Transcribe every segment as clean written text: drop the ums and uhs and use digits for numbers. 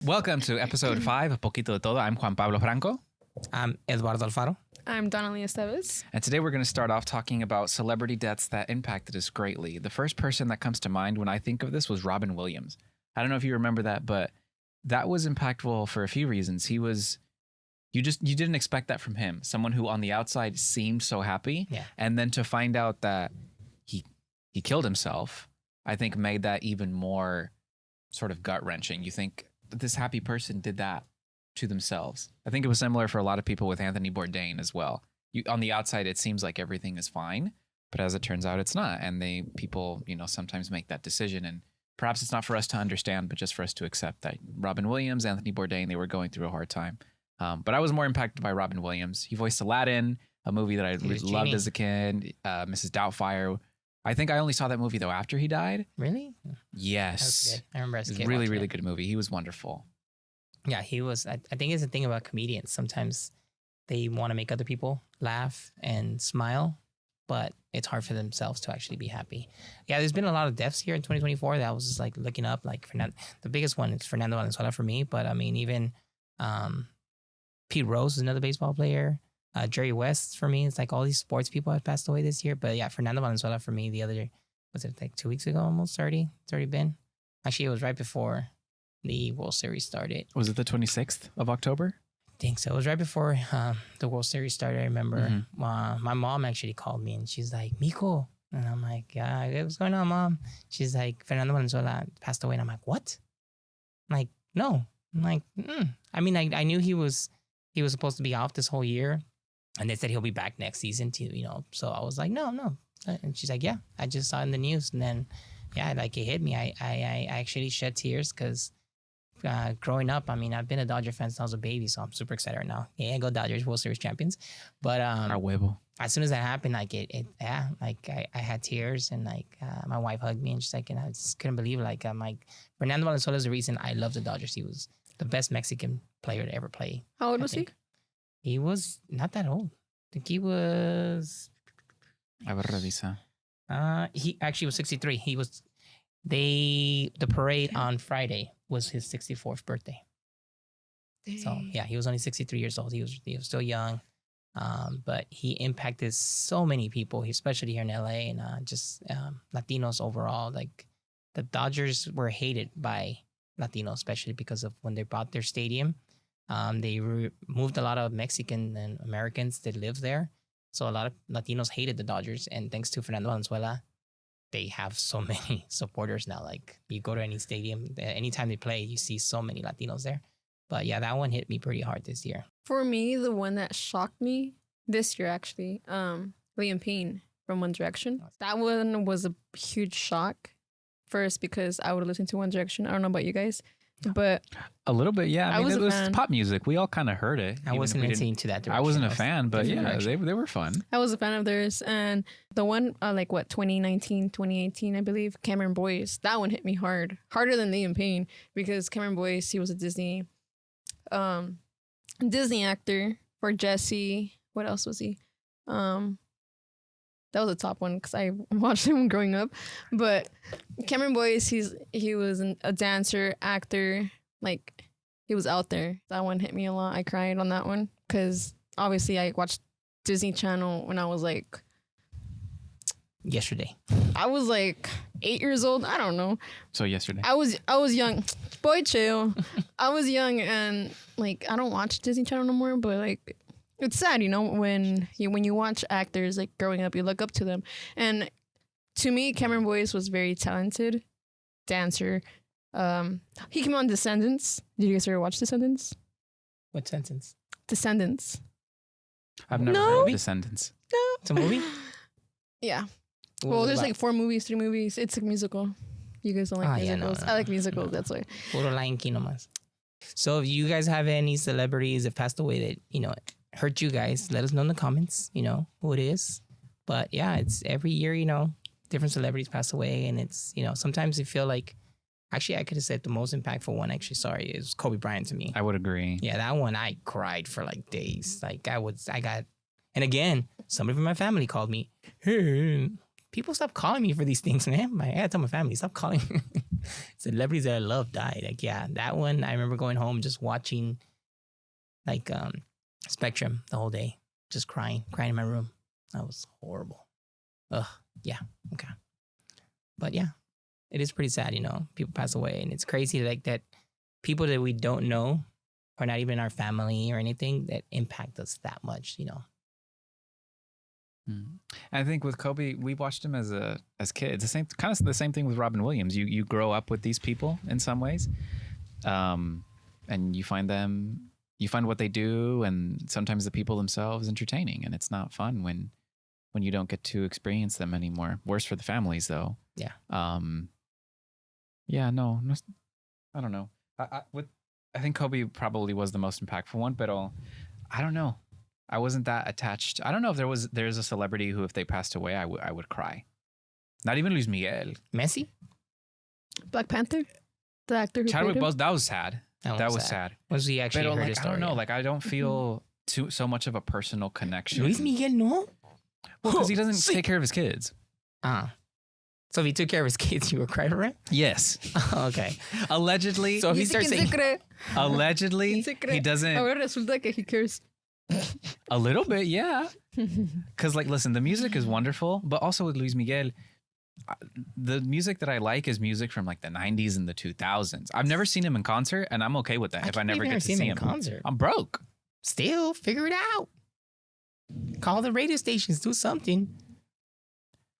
Welcome to episode 5 of Poquito D'Todo. I'm Juan Pablo Franco. I'm Eduardo Alfaro. I'm Donnelly Esteves. And today we're going to start off talking about celebrity deaths that impacted us greatly. The first person that comes to mind when I think of this was Robin Williams. I don't know if you remember that, but that was impactful for a few reasons. You didn't expect that from him. Someone who on the outside seemed so happy. Yeah. And then to find out that he killed himself, I think made that even more sort of gut-wrenching. You think this happy person did that to themselves. I think it was similar for a lot of people with Anthony Bourdain as well. On the outside, it seems like everything is fine, but as it turns out, it's not. And people, sometimes make that decision. And perhaps it's not for us to understand, but just for us to accept that Robin Williams, Anthony Bourdain, they were going through a hard time. But I was more impacted by Robin Williams. He voiced Aladdin, a movie that I loved as a kid. Mrs. Doubtfire. I think I only saw that movie though after he died. Really? Yes. That was good. I remember as a kid. Really, really good movie. He was wonderful. Yeah, he was. I think it's the thing about comedians. Sometimes they want to make other people laugh and smile, but it's hard for themselves to actually be happy. Yeah, there's been a lot of deaths here in 2024 that I was just like looking up. Like the biggest one is Fernando Valenzuela for me, but I mean even Pete Rose is another baseball player. Jerry West for me. It's like all these sports people have passed away this year. But yeah, Fernando Valenzuela for me the other, was it like 2 weeks ago almost already? It's already been. Actually, it was right before the World Series started. Was it the 26th of October? I think so. It was right before the World Series started. I remember my mom actually called me and she's like, Miko. And I'm like, yeah, what's going on, Mom? She's like, Fernando Valenzuela passed away. And I'm like, what? I'm like, no. I'm like, I mean, I knew he was supposed to be off this whole year. And they said he'll be back next season too, So I was like, no. And she's like, yeah, I just saw it in the news. And then, yeah, like it hit me. I actually shed tears because growing up, I mean, I've been a Dodger fan since I was a baby, so I'm super excited right now. Yeah, go Dodgers, World Series champions. But Our huevo. As soon as that happened, like I had tears and like my wife hugged me and she's like, and I just couldn't believe it. Like, I'm like, Fernando Valenzuela is the reason I love the Dodgers. He was the best Mexican player to ever play. How old was he? He was not that old. I think he was. A ver, revisa. He actually was 63. He was. The parade on Friday was his 64th birthday. Dang. So yeah, he was only 63 years old. He was still young, but he impacted so many people, especially here in LA and just Latinos overall. Like the Dodgers were hated by Latinos, especially because of when they bought their stadium. They removed a lot of Mexican and Americans that lived there. So a lot of Latinos hated the Dodgers. And thanks to Fernando Valenzuela, they have so many supporters now. Like you go to any stadium, anytime they play, you see so many Latinos there. But yeah, that one hit me pretty hard this year. For me, the one that shocked me this year, actually, Liam Payne from One Direction. That one was a huge shock. First, because I would listen to One Direction. I don't know about you guys. But a little bit, yeah. I mean, it was fan. Pop music. We all kind of heard it. I wasn't into that direction. I wasn't a fan, but yeah, direction. they were fun. I was a fan of theirs. And the one, 2019, 2018, I believe, Cameron Boyce, that one hit me hard. Harder than Liam Payne. Because Cameron Boyce, he was a Disney actor for Jesse. What else was he? That was a top one because I watched him growing up. But Cameron Boyce, he was a dancer, actor. Like, he was out there. That one hit me a lot. I cried on that one because obviously I watched Disney Channel when I was like... Yesterday. I was like 8 years old. I don't know. So yesterday. I was young. Boy, chill. I was young and like I don't watch Disney Channel no more, but like... It's sad, when you watch actors like growing up, you look up to them. And to me, Cameron Boyce was very talented dancer. He came on Descendants. Did you guys ever watch Descendants? What sentence? Descendants. I've never heard of Descendants. No. It's a movie? Yeah. What Well, was it there's about? like 4 movies, 3 movies. It's a musical. You guys don't like musicals. No. I like musicals. That's why. Puro Lion King nomás. So if you guys have any celebrities that passed away that, hurt you guys, let us know in the comments, who it is. But yeah, it's every year, different celebrities pass away. And it's, sometimes you feel like, actually, I could have said the most impactful one, is Kobe Bryant to me. I would agree. Yeah, that one, I cried for like days. Like and again, somebody from my family called me. Hey, people stop calling me for these things, man. I gotta tell my family, stop calling. Celebrities that I love died. Like, yeah, that one. I remember going home just watching like Spectrum the whole day, just crying in my room. That was horrible. Ugh. Yeah. Okay. But yeah, it is pretty sad. People pass away, and it's crazy like that. People that we don't know, or not even our family or anything, that impact us that much. I think with Kobe, we watched him as kids. The same thing with Robin Williams. You grow up with these people in some ways, and you find what they do, and sometimes the people themselves entertaining, and it's not fun when you don't get to experience them anymore. Worse for the families, though. Yeah. Yeah. No. I don't know. I think Kobe probably was the most impactful one, but I don't know. I wasn't that attached. I don't know if there's a celebrity who, if they passed away, I would cry. Not even Luis Miguel. Messi? Black Panther? The actor who Chadwick played him? Boseman, that was sad. That was sad. Was he actually But heard his I story? don't know. Like, I don't feel so much of a personal connection. Luis Miguel, no? Well, because he doesn't take care of his kids. So if he took care of his kids, you would cry for him? Yes. Okay. Allegedly. So if he starts saying... Allegedly, he doesn't. Ahora resulta que he cares. A little bit, yeah. Because, like, listen, the music is wonderful, but also with Luis Miguel, the music that I like is music from like the 90s and the 2000s. I've never seen him in concert, and I'm okay with that. If I never get to see him in concert, I'm broke. Still, figure it out. Call the radio stations. Do something.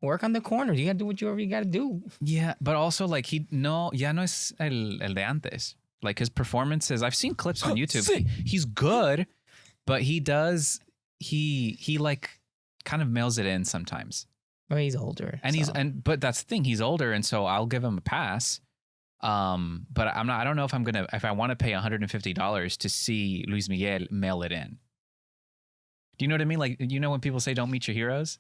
Work on the corner. You gotta do what you gotta do. Yeah, but also like no es el de antes. Like his performances, I've seen clips on YouTube. He's good, but he like kind of mails it in sometimes. Well, he's older, but that's the thing. He's older, and so I'll give him a pass. But I don't know if I want to pay $150 to see Luis Miguel mail it in. Do you know what I mean? Like, when people say don't meet your heroes?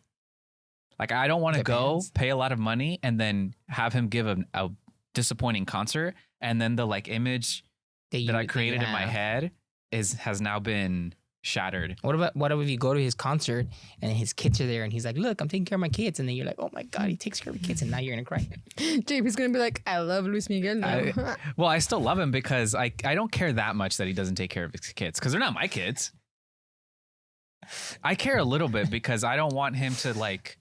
Like, I don't want to go pay a lot of money and then have him give a disappointing concert, and then the like image that I created in my head has now been shattered. What if you go to his concert and his kids are there and he's like, look, I'm taking care of my kids, and then you're like, oh my God, he takes care of your kids, and now you're gonna cry. JP's gonna be like, I love Luis Miguel now. Well, I still love him because I don't care that much that he doesn't take care of his kids, because they're not my kids. I care a little bit because I don't want him to like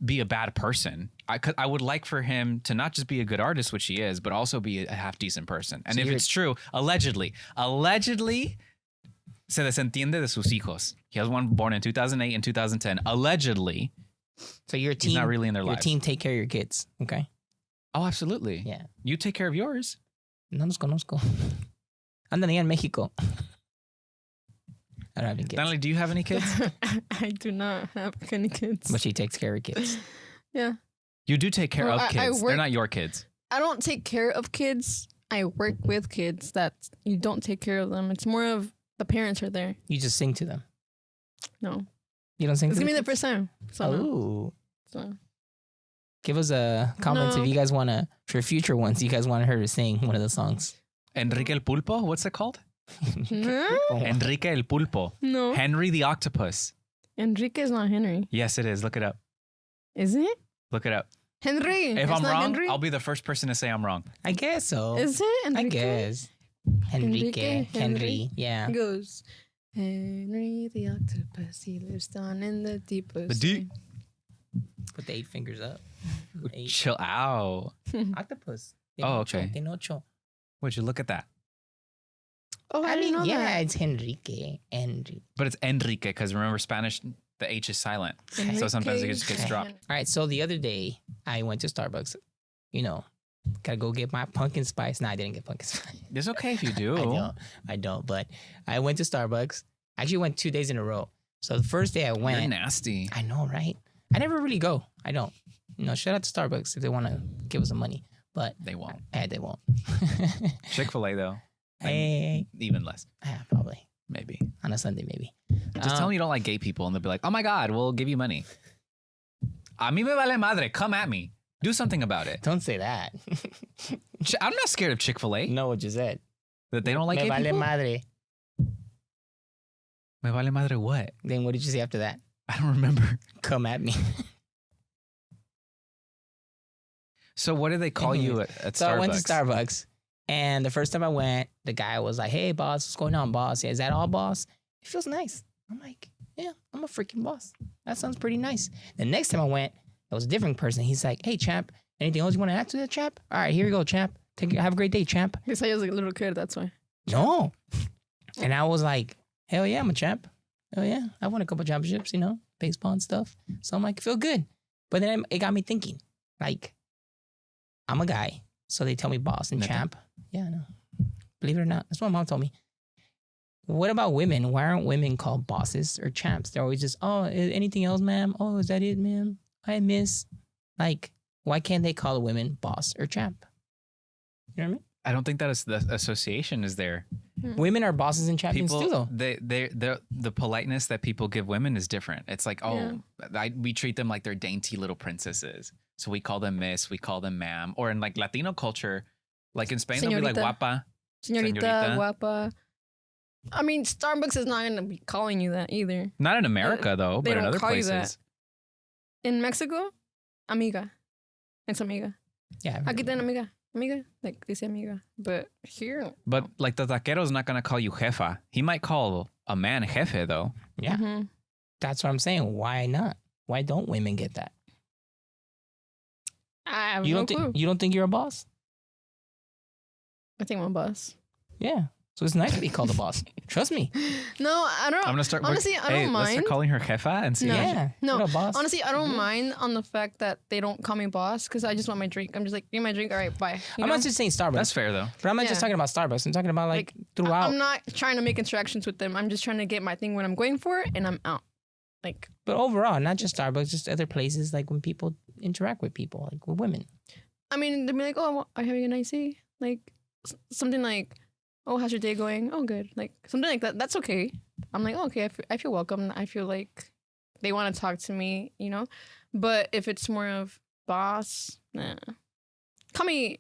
be a bad person. I would like for him to not just be a good artist, which he is, but also be a half decent person. And so if it's true, allegedly, se desentiende de sus hijos. He has one born in 2008 and 2010. Allegedly. So your team, he's not really in their lives. Your team take care of your kids, okay? Oh, absolutely. Yeah. You take care of yours. No los conozco. Andan allá en México. I don't have any kids. Natalie, do you have any kids? I do not have any kids. But she takes care of kids. Yeah. You do take care of kids. They're not your kids. I don't take care of kids. I work with kids that you don't take care of them. It's more of the parents are there. You just sing to them. No. You don't sing to them? It's going to be the first time. So So. Give us a comment if you guys want to, for future ones, you guys want her to sing one of the songs. Enrique el Pulpo? What's it called? Enrique el Pulpo. No. Henry the Octopus. Enrique is not Henry. Yes, it is. Look it up. Is it? Look it up. Henry. If I'm wrong, Henry? I'll be the first person to say I'm wrong. I guess so. Is it Enrique? I guess. Henry. Yeah. He goes, Henry the Octopus, he lives down in the deep blue The deep. Put the 8 fingers up. 8. Chill out. Octopus. Oh, okay. Tenocho. Would you look at that? Oh, I didn't know that. It's Enrique. But it's Enrique, because remember, Spanish, the H is silent. Enrique. So sometimes it just gets dropped. All right, so the other day, I went to Starbucks. Gotta go get my pumpkin spice. No, I didn't get pumpkin spice. It's okay if you do. I don't. But I went to Starbucks. I actually went 2 days in a row. So the first day I went. You're nasty. I know, right? I never really go. I don't. Shout out to Starbucks if they want to give us some money. But they won't. They won't. Chick-fil-A, though. Hey. Even less. Probably. Maybe. On a Sunday, maybe. Just tell them you don't like gay people, and they'll be like, oh my God, we'll give you money. A mí me vale madre. Come at me. Do something about it. Don't say that. I'm not scared of Chick-fil-A. No, what you said. That they don't like gay people? Me vale madre. Me vale madre what? Then what did you say after that? I don't remember. Come at me. So what do they call you at So Starbucks? I went to Starbucks, and the first time I went, the guy was like, "Hey, boss, what's going on, boss? Yeah, is that all, boss? It feels nice." I'm like, "Yeah, I'm a freaking boss. That sounds pretty nice." The next time I went, it was a different person. He's like, "Hey, champ, anything else you want to add to that, champ? All right, here you go, champ. Have a great day, champ." He said he was like a little kid. That's why. No. And I was like, "Hell yeah, I'm a champ. Hell yeah, I won a couple championships, baseball and stuff." So I'm like, feel good. But then it got me thinking, like, I'm a guy, so they tell me boss and champ. Yeah, I know. Believe it or not, that's what my mom told me. What about women? Why aren't women called bosses or champs? They're always just, "Oh, anything else, ma'am? Oh, is that it, ma'am? I miss." Like, why can't they call a women boss or champ? You know what I mean? I don't think that is the association is there. Women are bosses and champions too, though. The politeness that people give women is different. It's like, we treat them like they're dainty little princesses. So we call them miss, we call them ma'am. Or in like Latino culture, like in Spain, they'll be like guapa. Señorita, guapa. I mean, Starbucks is not going to be calling you that either. Not in America, though, they but in don't other call you places. that. In Mexico, amiga. It's amiga. Yeah. Aquí ten amiga. Amiga. Like, they say amiga. But here. But like the taquero's not going to call you jefa. He might call a man jefe, though. Yeah. Mm-hmm. That's what I'm saying. Why not? Why don't women get that? I have You no don't clue. think you don't think you're a boss? I think I'm a boss. Yeah. So it's nice to be called a boss. Trust me. No, I don't. I'm going to start. Honestly, I don't Let's mind. start calling her jefa and see. No. Yeah. No, What a boss. honestly, I don't mind on the fact that they don't call me boss because I just want my drink. I'm just like, give me my drink. All right, bye. I'm not just saying Starbucks. That's fair, though. But I'm not just Yeah. talking about Starbucks. I'm talking about like throughout. I'm not trying to make interactions with them. I'm just trying to get my thing when I'm going for it, and I'm out. Like, But overall, not just Starbucks, just other places like when people interact with people, like with women. I mean, they'd be like, "Oh, are you having a nice day?" Like something like, "Oh, how's your day going?" "Oh, good." Like something like that. That's okay. I'm like, oh, okay, I feel welcome. I feel like they want to talk to me, But if it's more of boss, nah. Call me.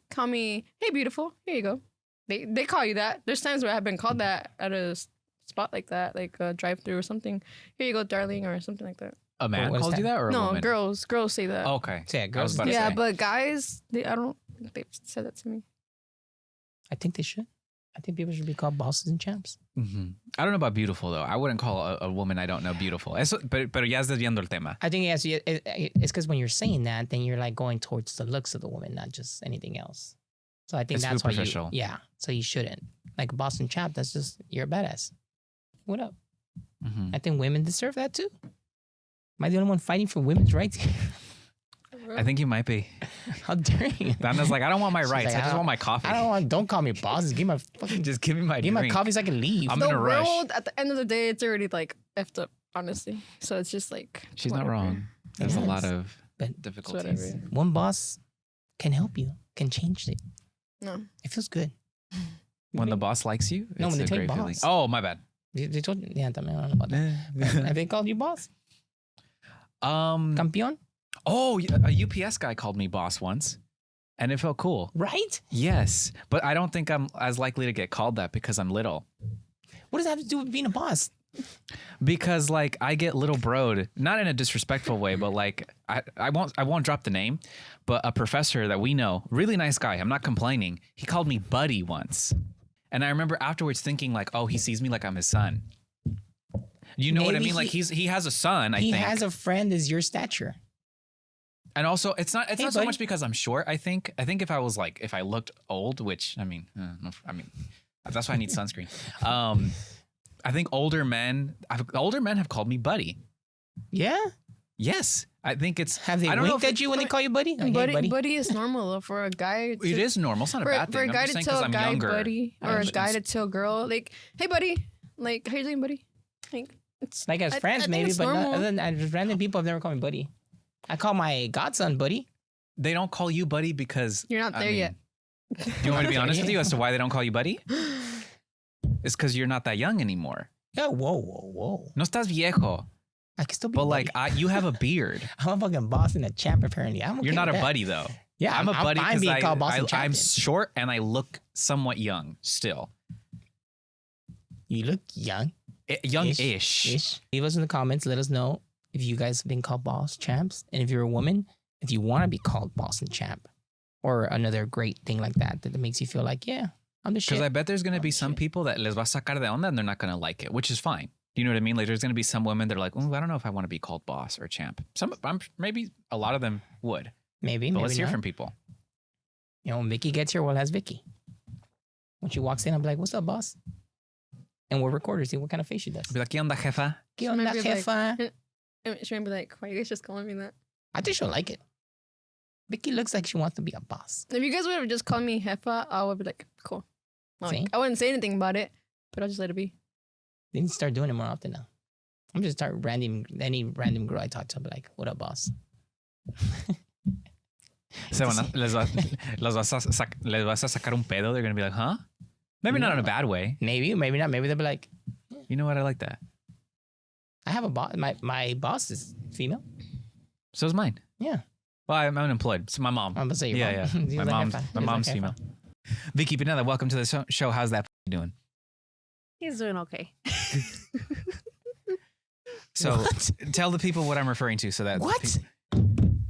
Hey, beautiful. Here you go. They call you that. There's times where I've been called that at a spot like that, like a drive-through or something. Here you go, darling, or something like that. A man What is called you that? that or a No, woman? girls say that. Oh, okay. So yeah, I was girls. about to Yeah, say. but guys, I don't think they've said that to me. I think they should. I think people should be called bosses and champs. Mm-hmm. I don't know about beautiful, though. I wouldn't call a woman I don't know beautiful. Pero ya estás viendo el tema. I think it's because when you're saying that, then you're like going towards the looks of the woman, not just anything else. So I think It's that's why superficial. So you shouldn't. Like a boss and champ, that's just, you're a badass. What up? Mm-hmm. I think women deserve that too. Am I the only one fighting for women's rights? I think you might be. How dare you? Danna's like, I don't want my She's rights. like, I just want my coffee. Don't call me boss. Give me my fucking, Just give me my give me my drink. coffee so I can leave. I'm The in a rush. world, at the end of the day, it's already like effed up, honestly. So it's just like She's not whatever. wrong. There's a Yes. lot of But difficulties. whatever. one boss can help you, can change it. No. It feels good. When the boss likes you, No, it's when they a tell you great feeling. boss. Oh, my bad. They told you, yeah, también, I don't know about that. Have they called you boss? Campeón? Oh, a UPS guy called me boss once, and it felt cool. Right? Yes, but I don't think I'm as likely to get called that because I'm little. What does that have to do with being a boss? Because like I get little broed, not in a disrespectful way, but like I won't drop the name, but a professor that we know, really nice guy. I'm not complaining. He called me buddy once, and I remember afterwards thinking like, oh, he sees me like I'm his son. You know what I Maybe mean? Like he has a son. I He think has a friend as your stature. And also, it's not so buddy. much because I'm short. I think if I was like, if I looked old, which I mean, that's why I need sunscreen. I think older men have called me buddy. Yeah? Yes, I think it's. Have they I don't know winked if at you when they call you buddy? Like, hey, Buddy is normal though, for a guy. it is normal. It's not a bad For a thing. guy I'm to just saying tell because a I'm guy younger. buddy, or a guy to tell a girl, like, hey buddy, like, how you doing, buddy? Like, it's Like as I friends, think maybe, it's but not, normal. other than as random people have never called me buddy. I call my godson buddy. They don't call you buddy because You're not I there mean, yet. Do you want me to be honest with you as to why they don't call you buddy? It's because you're not that young anymore. Yeah, whoa. No estás viejo, I can still be but buddy. like you have a beard. I'm a fucking boss and a champ, apparently. I'm okay You're not a with that. buddy though. Yeah, I'm a buddy fine being because called boss and I'm champion. short and I look somewhat young still. You look young. Young-ish. Leave us in the comments. Let us know if you guys have been called boss, champs. And if you're a woman, if you want to be called boss and champ, or another great thing like that makes you feel like, yeah, I'm the shit. Because I bet there's going to be some people that les va a sacar de onda and they're not going to like it, which is fine. Do you know what I mean? Like there's going to be some women that are like, oh, I don't know if I want to be called boss or champ. Maybe a lot of them would. Maybe, But maybe let's hear not. from people. You know, when Vicky gets here, we'll ask Vicky. When she walks in, I'm like, what's up, boss? And we'll record her, see what kind of face she does. Be like, ¿qué onda, jefa? ¿Qué onda, might be like- jefa? She might be like, why are you guys just calling me that? I think she'll like it. Vicky looks like she wants to be a boss. If you guys would have just called me Jefa, I would be like, cool. Like, See? I wouldn't say anything about it, but I'll just let it be. They need to start doing it more often now. I'm just start any random girl I talk to, I'll be like, what up, boss? So when les vas a sacar un pedo, they're going to be like, huh? Maybe not in a bad way. Maybe, maybe not. Maybe they'll be like, You know what? I like that. I have a boss. My boss is female. So is mine. Yeah. Well, I'm unemployed. So my mom. I'm gonna say your Yeah, mom. yeah. He's My like, "Jefa." He's mom's like, female. "Jefa." Vicky Pineda, welcome to the show. How's that doing? He's doing okay. So What? tell the people what I'm referring to so that What? I'm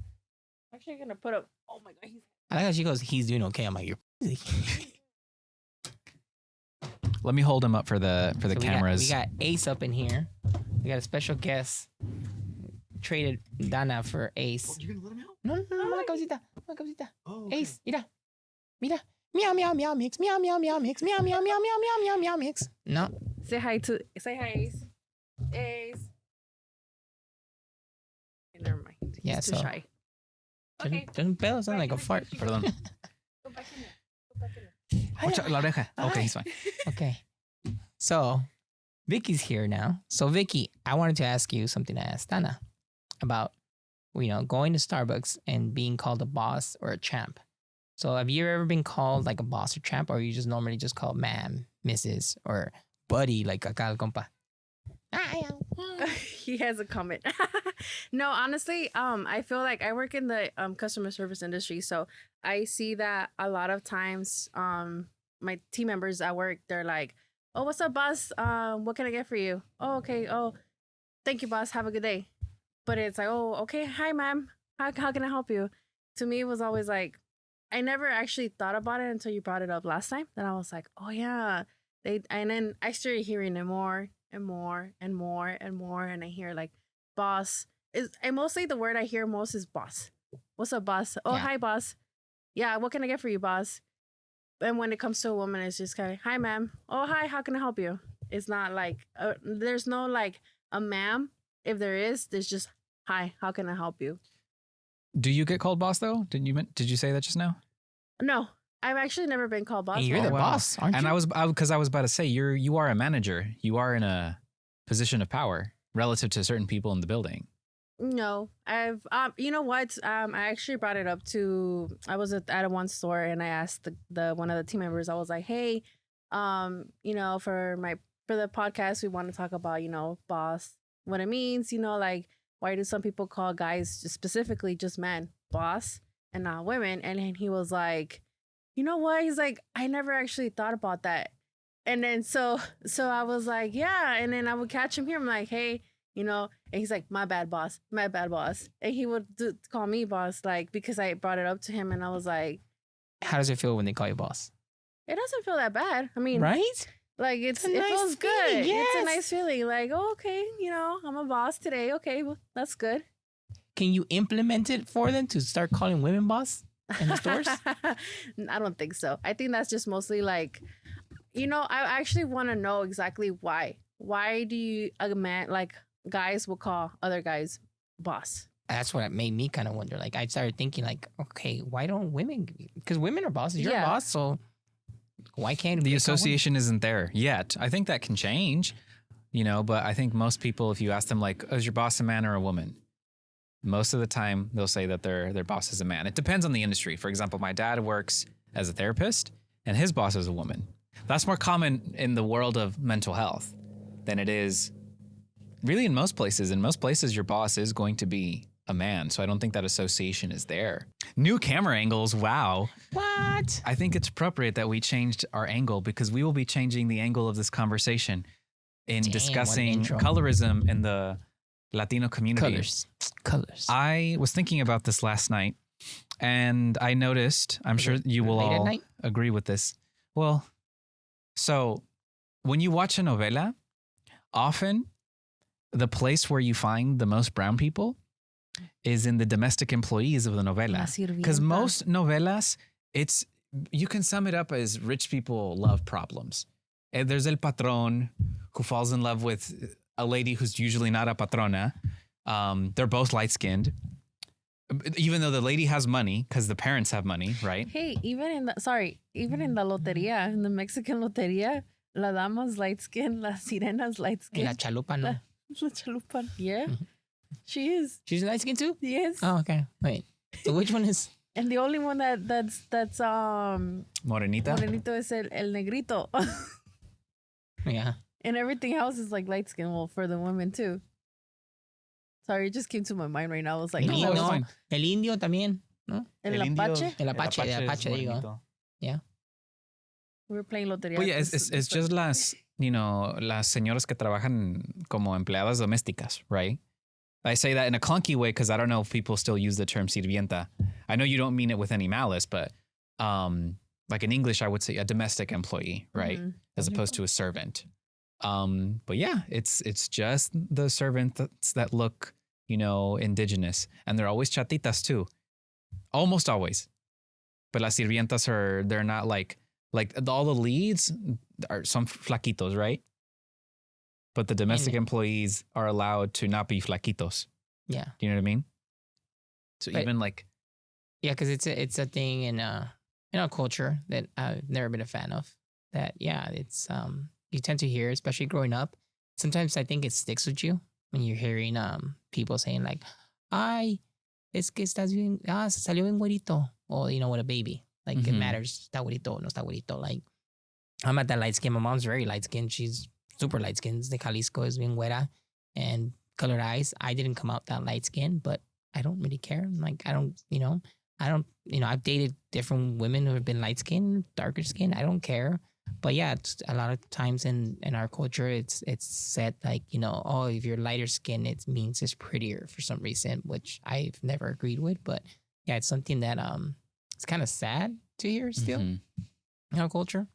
actually gonna put up. Oh my god, he's I like how she goes, he's doing okay. I'm like, you're crazy. let me hold him up for the So cameras. We got Ace up in here. We got a special guest. Traded Dana for Ace. You're gonna let him out? No, no, no, una cosita. Una cosita. Oh, okay. Ace, mira. Mira. Meow, meow, meow, mix. Meow, meow, meow, mix. Meow, meow, meow, meow, meow, meow, meow, mix. No. say hi, Ace. Ace. Okay, never mind. He's Yeah, too so- shy. Okay. Doesn't bell sound like a fart. Perdón. Go back in there. Go back in there. Watch out, la oreja. Okay, he's fine. Okay. So, Vicky's here now. So, Vicky, I wanted to ask you something I asked Dana about, going to Starbucks and being called a boss or a champ. So, have you ever been called like a boss or champ, or you just normally just called ma'am, Mrs., or buddy, like acá el compa? He has a comment. No, honestly, I feel like I work in the customer service industry, so I see that a lot of times my team members at work, they're like, "Oh, what's up, boss? What can I get for you? Oh, okay. Oh, thank you, boss. Have a good day." But it's like, "Oh, okay. Hi, ma'am. How can I help you?" To me, it was always like, I never actually thought about it until you brought it up last time. Then I was like, "Oh yeah." And then I started hearing it more and more and more and more, and I hear like boss and mostly the word I hear most is boss. What's up, boss? Oh, Yeah. hi, boss. Yeah, what can I get for you, boss? And when it comes to a woman, it's just kind of, hi, ma'am. Oh, hi, how can I help you? It's not like there's no like a ma'am. If there is, there's just hi, how can I help you? Do you get called boss though? Did you say that just now? No, I've actually never been called boss. And you're before. the wow. boss, aren't And you? I was about to say you are a manager. You are in a position of power relative to certain people in the building. No, I've you know what? I actually brought it up to. I was at a one store and I asked the one of the team members. I was like, hey, for the podcast, we want to talk about boss, what it means. Like why do some people call guys specifically just men boss and not women? And then he was like, you know what? He's like, I never actually thought about that. And then so I was like, yeah. And then I would catch him here. I'm like, hey. And he's like, my bad, boss. And he would call me boss, like, because I brought it up to him. And I was like, How does it feel when they call you boss? it doesn't feel that bad. I mean, Right? like, it a nice feels good. feeling, It's yes. a nice feeling. Like, oh, okay, I'm a boss today. Okay, well, that's good. Can you implement it for them to start calling women boss in the stores? I don't think so. I think that's just mostly like, I actually want to know exactly why. Why do guys will call other guys boss? That's what made me kind of wonder. Like, I started thinking, like, okay, why don't women? Because women are bosses. You're Yeah. a boss, so why can't The we call women? association isn't there yet. I think that can change, but I think most people, if you ask them like, oh, is your boss a man or a woman? Most of the time they'll say that their boss is a man. It depends on the industry. For example, my dad works as a therapist and his boss is a woman. That's more common in the world of mental health than it is really in most places. In most places, your boss is going to be a man. So I don't think that association is there. New camera angles. Wow. What? I think it's appropriate that we changed our angle because we will be changing the angle of this conversation in Damn, what an discussing intro. colorism in the Latino community. Colors. I was thinking about this last night And I noticed, I'm sure you will late at all night? agree with this. Well, so when you watch a novela, often the place where you find the most brown people is in the domestic employees of the novela. Because most novelas, you can sum it up as rich people love problems. And there's el patron who falls in love with a lady who's usually not a patrona. They're both light skinned, even though the lady has money because the parents have money, right? Hey, even in the loteria, in the Mexican loteria, la dama's light skin, la sirena's light Y la skin. chalupa, no. La chalupa. Yeah, Mhm. she is. She's light skin too? Yes. Oh, okay. Wait. So which one is? And the only one that's Morenita. morenito is el negrito. Yeah. And everything else is like light skin. Well, for the women too. Sorry, it just came to my mind right now. I was like, El No, no, it's indio, fine. el indio también, ¿no? el Apache. El Apache, is there you go. morenito. We were playing loteria. Well, yeah, it's just las señoras que trabajan como empleadas domésticas, right? I say that in a clunky way because I don't know if people still use the term sirvienta. I know you don't mean it with any malice, but like in English, I would say a domestic employee, right? Mhm. As opposed to a servant. But yeah, it's just the servants that look, indigenous. And they're always chatitas too. Almost always. But las sirvientas they're not like all the leads are some flaquitos, right? But the domestic employees are allowed to not be flaquitos. Yeah. Do you know what I mean? So But- even like, Yeah, because it's a thing in our culture that I've never been a fan of. That it's you tend to hear, especially growing up. Sometimes I think it sticks with you when you're hearing people saying like, "Ay, es que estás bien, se salió bien güerito," or with a baby. Like it Mhm. matters, está güerito, no está güerito. Like I'm at that light skin. My mom's very light skinned. She's super light skinned. De Jalisco, is bien güera and colored eyes. I didn't come out that light skin, but I don't really care. Like I've dated different women who have been light skinned, darker skin. I don't care. But yeah, it's a lot of times in our culture, it's said like, oh, if you're lighter skin, it means it's prettier for some reason, which I've never agreed with. But yeah, it's something that it's kind of sad to hear still mhm. in our culture.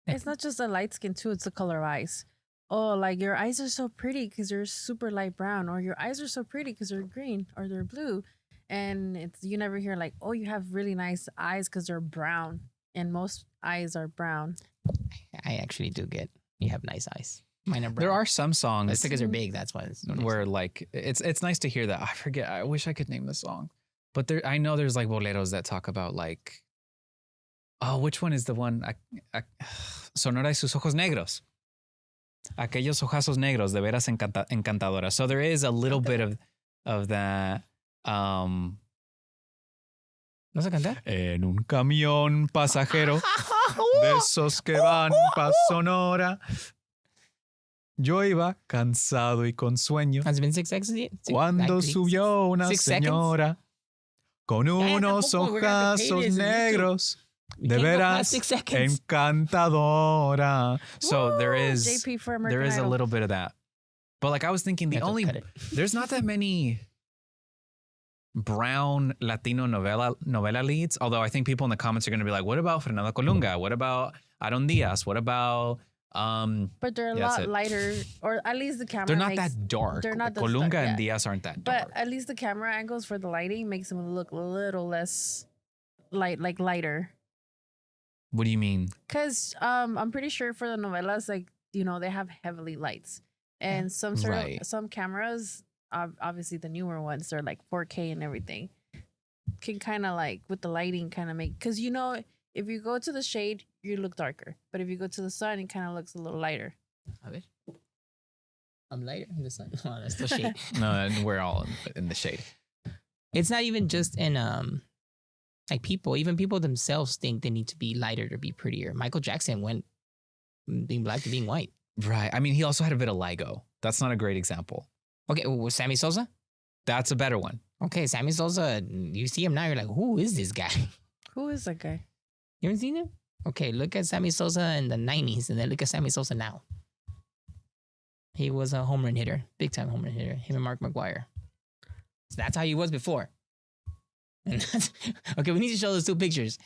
It's not just a light skin too, it's the color of eyes. Oh, like your eyes are so pretty because you're super light brown, or your eyes are so pretty because they're green or they're blue. And you never hear like, oh, you have really nice eyes because they're brown. And most eyes are brown. I actually do get you have nice eyes. Mine are brown. There are some songs It's because they're big. That's why. where like it's nice to hear that. I forget. I wish I could name the song, but I know there's like boleros that talk about like, oh, which one is the one? Sonora y sus ojos negros. Aquellos ojazos negros de veras encantadora. So there is a little bit of that. ¿No se canta? En un camión pasajero de esos que van pa Sonora. Yo iba cansado y con sueño Has it been 6 seconds yet? cuando subió una 6 seconds? señora con unos tampoco, we're gonna have to pay ojazos this on YouTube. negros We de can't go veras past 6 seconds. encantadora. So there Woo! is JP for American there is a Idol. little bit of that. But like I was thinking We have to cut it. there's not that many brown Latino novela leads, although I think people in the comments are going to be like, what about Fernanda Colunga? What about Aaron Diaz? What about But they're a Yeah, that's lot it. lighter, or at least the camera they're not makes, that dark. they're not that Colunga dark, and yeah. Diaz aren't that But dark. at least the camera angles for the lighting makes them look a little less lighter. What do you mean? Cause I'm pretty sure for the novelas, like they have heavily lights, and some Right. some cameras, obviously the newer ones, they're like 4K and everything, can kind of like with the lighting kind of make, cause if you go to the shade, you look darker, but if you go to the sun, it kind of looks a little lighter. A ver. I'm lighter in the sun. Oh, that's the shade. No, and we're all in the shade. It's not even just in like people. Even people themselves think they need to be lighter to be prettier. Michael Jackson went being black to being white. Right. I mean, he also had a bit of LIGO. That's not a great example. Okay, well, Sammy Sosa. That's a better one. Okay, Sammy Sosa. You see him now, you're like, who is this guy? Who is that guy? You haven't seen him? Okay, look at Sammy Sosa in the 90s and then look at Sammy Sosa now. He was a home run hitter, big time home run hitter. Him and Mark McGuire. So that's how he was before. And okay, we need to show those 2 pictures.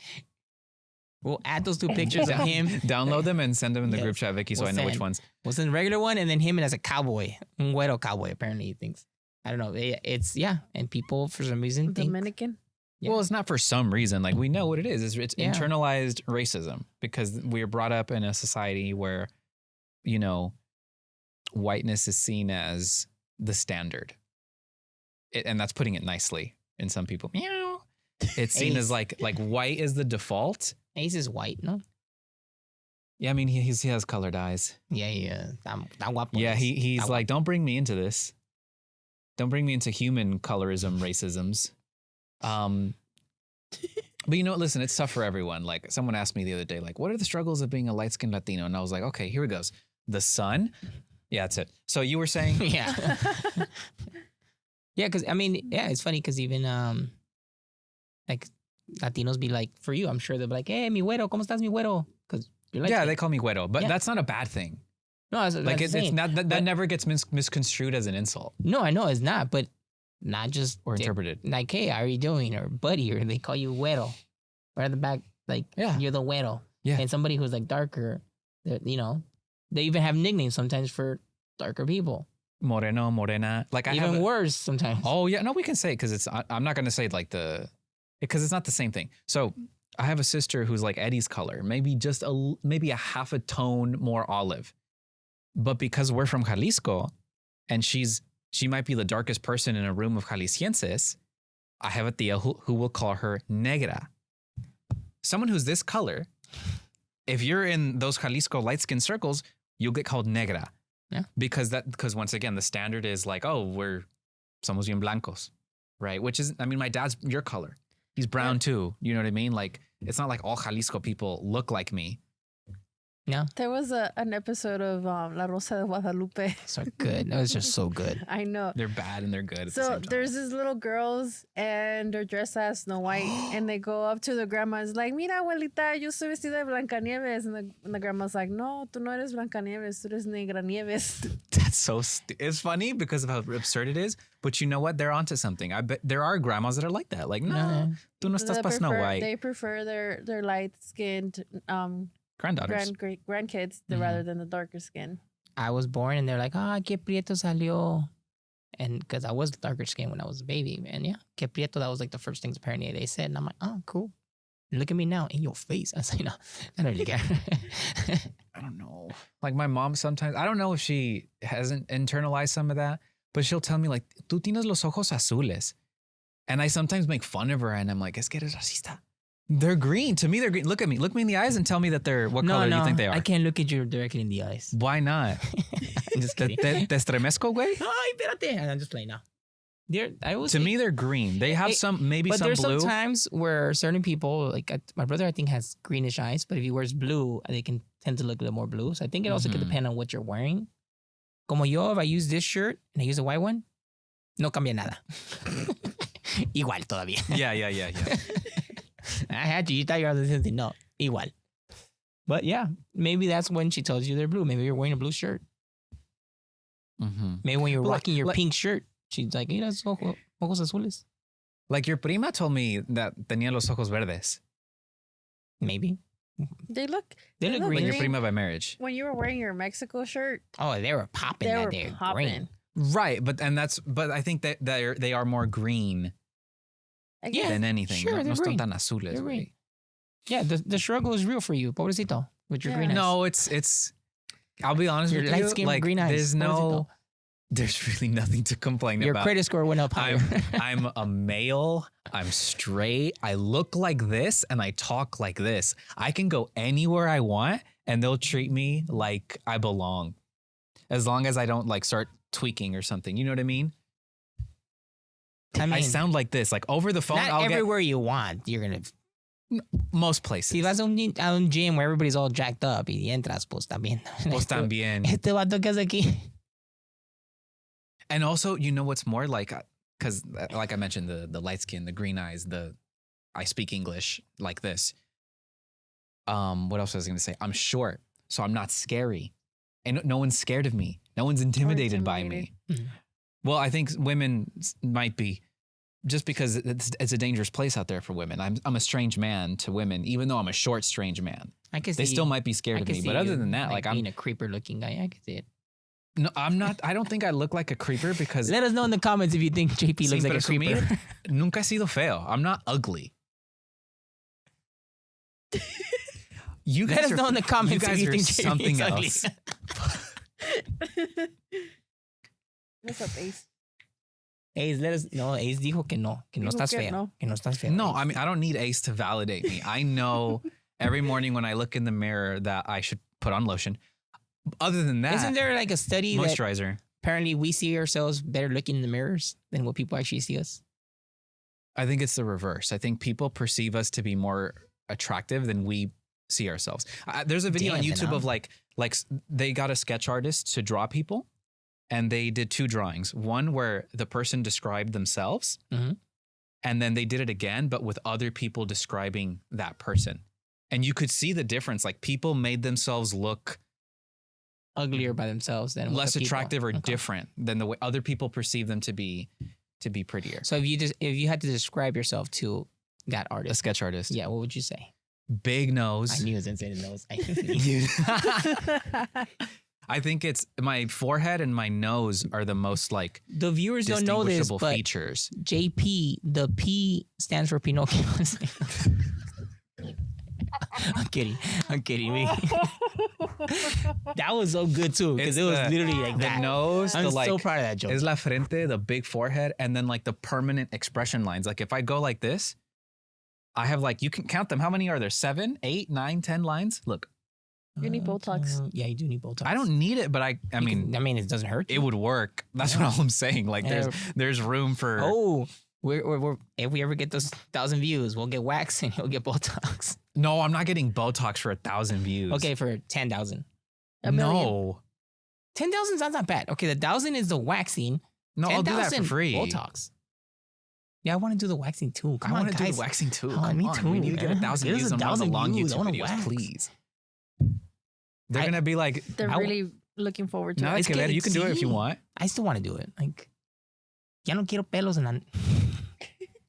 We'll add those 2 pictures of him. Download them and send them in the Yes. group chat, Vicky, so We'll I know which send. ones. We'll send the regular one and then him as a cowboy. Un güero cowboy, apparently he thinks. I don't know. It's, yeah. And people, for some reason, think. Dominican. Yeah. Well, it's not for some reason. Like, we know what it is. It's Yeah. internalized racism because we're brought up in a society where, you know, whiteness is seen as the standard. And that's putting it nicely in some people. Meow. It's seen as like white is the default. Ace is white, no? Yeah, I mean, he has colored eyes. Yeah. Tan guapo. Yeah, he's Tan like, don't bring me into this. Don't bring me into human colorism, racisms. But you know what? Listen, it's tough for everyone. Like, someone asked me the other day, like, what are the struggles of being a light-skinned Latino? And I was like, okay, here it goes. The sun. Yeah, that's it. So you were saying, Yeah. Yeah, because I mean, yeah, it's funny because even like Latinos be like, for you, I'm sure they'll be like, hey, mi güero, ¿cómo estás, mi güero? Because you're like, yeah, they call me güero, but Yeah. that's not a bad thing. no, that's Like, it's insane. not that But- never gets misconstrued as an insult No, I know it's not, but not just or interpreted. like, hey, how are you doing? Or buddy, or they call you güero. Right at the back, like, Yeah. you're the güero. Yeah. And somebody who's like darker, you know, they even have nicknames sometimes for darker people. Moreno, morena. Like, I Even have. worse sometimes. Oh yeah, no, we can say it because I'm not gonna say like because it's not the same thing. So I have a sister who's like Eddie's color, maybe just maybe a half a tone more olive, but because we're from Jalisco, and she might be the darkest person in a room of Jaliscienses, I have a tia who will call her negra. Someone who's this color, if you're in those Jalisco light skin circles, you'll get called negra. Yeah. Because once again, the standard is like, oh, somos bien blancos, right? Which is, I mean, my dad's your color. He's brown too. You know what I mean? Like, it's not like all Jalisco people look like me. There was an episode of La Rosa de Guadalupe. So good. That was just so good. I know. They're bad and they're good at the So same time. there's these little girls and they're dressed as Snow White and they go up to the grandmas like, mira, abuelita, yo soy vestida de Blancanieves. And the grandma's like, no, tú no eres Blancanieves, tú eres Negra Nieves. That's so it's funny because of how absurd it is. But you know what? They're onto something. I bet there are grandmas that are like that. Like, no, tú no estás pa Snow White. They prefer their light-skinned Granddaughters. grandkids Mhm. rather than the darker skin. I was born and they're like, que prieto salió. And because I was darker skin when I was a baby. And yeah, que prieto, that was like the first things apparently they said. And I'm like, oh, cool. Look at me now in your face. I was like, no, I don't really care. I don't know. Like my mom sometimes, I don't know if she hasn't internalized some of that, but she'll tell me like, tú tienes los ojos azules. And I sometimes make fun of her and I'm like, es que eres racista. They're green. To me, they're green. Look at me. Look me in the eyes and tell me that they're what color do you think they are. I can't look at you directly in the eyes. Why not? I'm just Te, kidding. te estremezco, güey? Ay, espérate. I'm just playing now. I always To say- me, they're green. They have maybe but some there's blue. some times where certain people, like my brother, I think has greenish eyes, but if he wears blue, they can tend to look a little more blue. So I think it also could Mhm. depend on what you're wearing. Como yo, if I use this shirt and I use a white one, no cambia nada. Igual todavía. Yeah. I had to. You thought you were the same thing. No, igual. But yeah, maybe that's when she tells you they're blue. Maybe you're wearing a blue shirt. Mm-hmm. Maybe when you're But rocking your like- pink shirt, she's like, mira, esos ojos azules. Like your prima told me that tenía los ojos verdes. Maybe. They look They look Like green. your prima by marriage. when you were wearing your Mexico shirt. Oh, they were popping They that were day. popping. Green. Right, but I think that they are more green I Yeah, guess. than anything. sure, no they're están green. tan azules, They're güey. green. Yeah, the struggle is real for you, pobrecito, with your Yeah. green eyes. No, it's. I'll be honest Your with light you. skin, Like, green eyes. there's really nothing to complain Your about. credit score went up higher. I'm a male. I'm straight. I look like this and I talk like this. I can go anywhere I want and they'll treat me like I belong, as long as I don't like start tweaking or something. You know what I mean? I mean, I sound like this, like over the phone. not I'll everywhere you want. You're gonna. get most places. Si vas a un gym where everybody's all jacked up y entras, pues también. Pues también. Este vato que hace aquí. And also, you know what's more like, because like I mentioned, the light skin, the green eyes, I speak English like this. What else was I going to say? I'm short, so I'm not scary, and no one's scared of me. No one's intimidated by me. Mhm. Well, I think women might be, just because it's a dangerous place out there for women. I'm a strange man to women, even though I'm a short, strange man. I can see They still might be scared of me. But other than that, like I'm being a creeper looking guy. I can see it. no, I'm not. I don't think I look like a creeper because Let us know in the comments if you think JP looks like a creeper. Nunca he sido feo. I'm not ugly. You Let us guys know in the comments you if guys you are think JP something is ugly. else. What's up, Ace? Ace, let us know. Ace dijo que no Dijo estás que feo. no. Que no estás feo. No, Ace. I mean I don't need Ace to validate me. I know every morning when I look in the mirror that I should put on lotion. Other than that, Isn't there like a study that moisturizer. apparently we see ourselves better looking in the mirrors than what people actually see us? I think it's the reverse. I think people perceive us to be more attractive than we see ourselves. There's a video on Damn, YouTube man. of like they got a sketch artist to draw people, and they did 2 drawings. One where the person described themselves, Mhm. and then they did it again, but with other people describing that person, and you could see the difference. Like people made themselves look Uglier by themselves than less the people. attractive or Okay. different than the way other people perceive them to be prettier. So if you had to describe yourself to that A artist, sketch artist, yeah, what would you say? big nose. I knew it was inside the nose. I knew. I think it's my forehead and my nose are the most like The viewers don't know this, distinguishable but features. JP, the P stands for Pinocchio. I'm kidding. That was so good too, because It's it was the- literally like The that. nose, I'm the like so proud of that joke. is la frente, the big forehead, and then like the permanent expression lines. Like if I go like this, I have like you can count them. How many are there? 7, 8, 9, 10 lines. Look, You need Botox. Yeah, you do need Botox. I don't need it, but I mean it doesn't hurt. it would work. That's what I'm saying. Like there's room for Oh, we're if we ever get those 1,000 views, we'll get wax and you'll get Botox. No, I'm not getting Botox for 1,000 views. Okay, for 10,000. A million. No. 10,000 sounds not bad. Okay, the 1,000 is the waxing. No, I'll do that for 10,000 free. Botox. Yeah, I want to do the waxing too. Come I on, want to do guys. the waxing too. Oh, Come me on. too, We need to get man. 1,000 Get us views on one of the 1,000 long views. I YouTube wanna videos, wax. please. They're I- gonna be like, They're I- really looking forward to no, it. it's que ver, you can do it if you sí. want. I still want to do it. Like, ya no quiero pelos en la...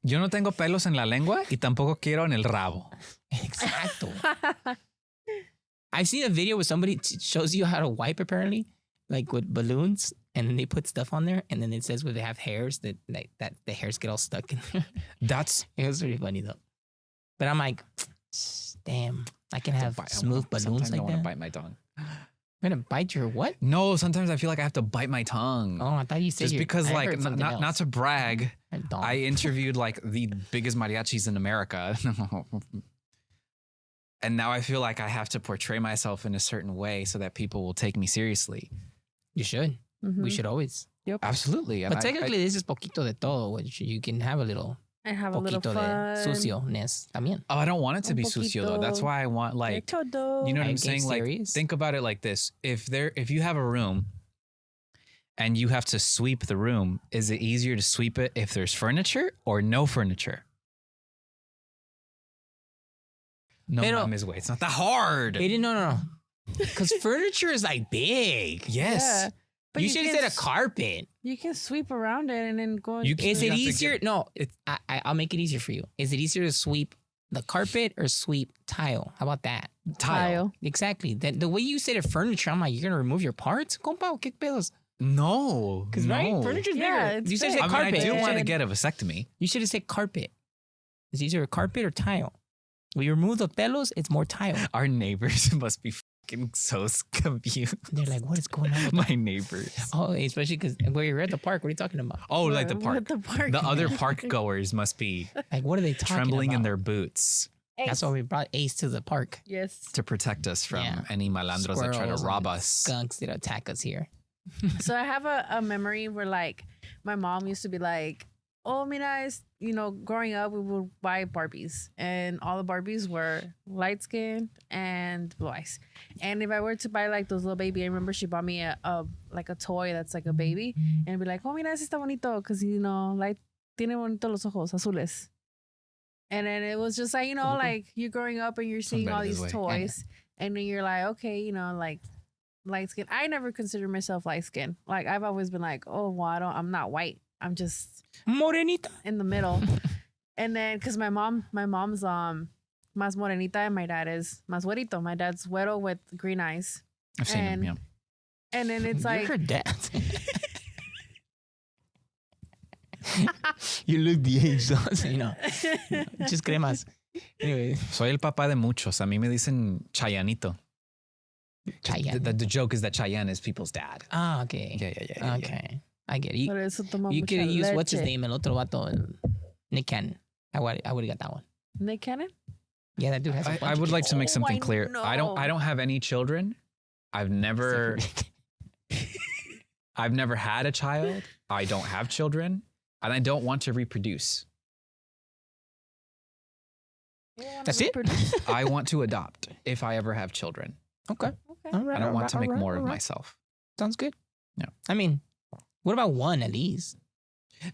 Yo no tengo pelos en la lengua y tampoco quiero en el rabo. Exacto. I've seen a video where somebody shows you how to wipe apparently, like with balloons, and then they put stuff on there, and then it says where they have hairs that the hairs get all stuck in there. That's It was really funny though. But I'm like, damn, I can have smooth balloons Sometimes I like want to that. bite my tongue. You're gonna bite your what? No, sometimes I feel like I have to bite my tongue. Oh, I thought you said Just your- because, I like, heard something not else. to brag, Don't. I interviewed like the biggest mariachis in America. And now I feel like I have to portray myself in a certain way so that people will take me seriously. You should. Mhm. We should always. Absolutely. And But technically, this is Poquito D'Todo, which you can have a little I have a little poquito de fun. sucio-ness también. I don't want it to Un be sucio though. That's poquito why I want like, Todo. you know what Are I'm you saying? Like, serious? think about it like this. If you have a room and you have to sweep the room, is it easier to sweep it if there's furniture or no furniture? No, Pero- mames, way. It's not that hard. No. Because furniture is like big. Yes. Yeah. But You should have can said a carpet. You can sweep around it and then go. You into can- Is You it have to easier? get- No, it's- I'll make it easier for you. Is it easier to sweep the carpet or sweep tile? How about that? Tile. Exactly. The way you said it, furniture, I'm like, you're gonna remove your parts? Compa, ¿qué pedos? No. Because no. right, furniture's Yeah, bigger. it's You should have big. said I mean, carpet. I do want to And- get a vasectomy. You should have said carpet. Is it easier carpet or tile? When you remove the pelos, it's more tile. Our neighbors must be fucking so confused. They're like, what is going on? With My neighbors. Oh, especially because where you're at the park, what are you talking about? Oh, like the park. The park. The other park goers must be Like, what are they talking trembling about? in their boots That's why we brought Ace to the park. Yes. to protect us from Yeah. any malandros that try to Squirrels rob and us. Skunks that attack us here. So I have a memory where like my mom used to be like, "Oh, mira, growing up we would buy Barbies, and all the Barbies were light skinned and blue eyes. And if I were to buy like those little baby, I remember she bought me a toy that's like a baby, and I'd be like, "Oh, mira, ese está bonito, because like tiene bonito los ojos azules." And then it was just like like you're growing up and you're seeing all better these this way. toys, and then you're like, okay, like light skin. I never considered myself light skin. Like I've always been like, oh, well, I'm not white. I'm just Morenita. in the middle. And then because my mom's más morenita and my dad is más güerito. My dad's güero with green eyes. I've seen him. Yeah. And then it's You're like her dad. You look the age, so just cremas. Anyway, Soy el papá de muchos. A mí me dicen Chayanito. Chayanne. The joke is that Chayanne is people's dad. Ah, okay. Yeah. Okay. I get it. Por eso toma You mucha could use what's his leche. name, el otro vato, Nick Cannon. I would have got that one. Nick Cannon? Yeah, that dude has a bunch I of would like kids. to make Oh, something I clear. know. I don't have any children. I've never had a child. I don't have children, and I don't want to reproduce. That's it? I want to adopt if I ever have children. Okay. Okay. All right. I don't want to make more of all right. myself. Sounds good. Yeah. I mean, what about one at least?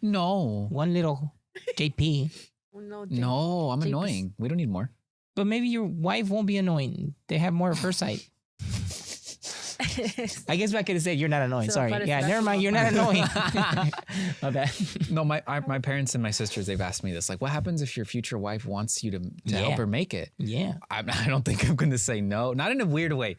No, One little JP. no, I'm Jeepers. annoying. We don't need more. But maybe your wife won't be annoying. They have more of her side. I guess I could have said you're not annoying. So Sorry. parece Yeah, la never mind. culpa. You're not annoying. My bad. No, my parents and my sisters, they've asked me this. Like, what happens if your future wife wants you to help Yeah. her make it? Yeah. I don't think I'm going to say no. Not in a weird way.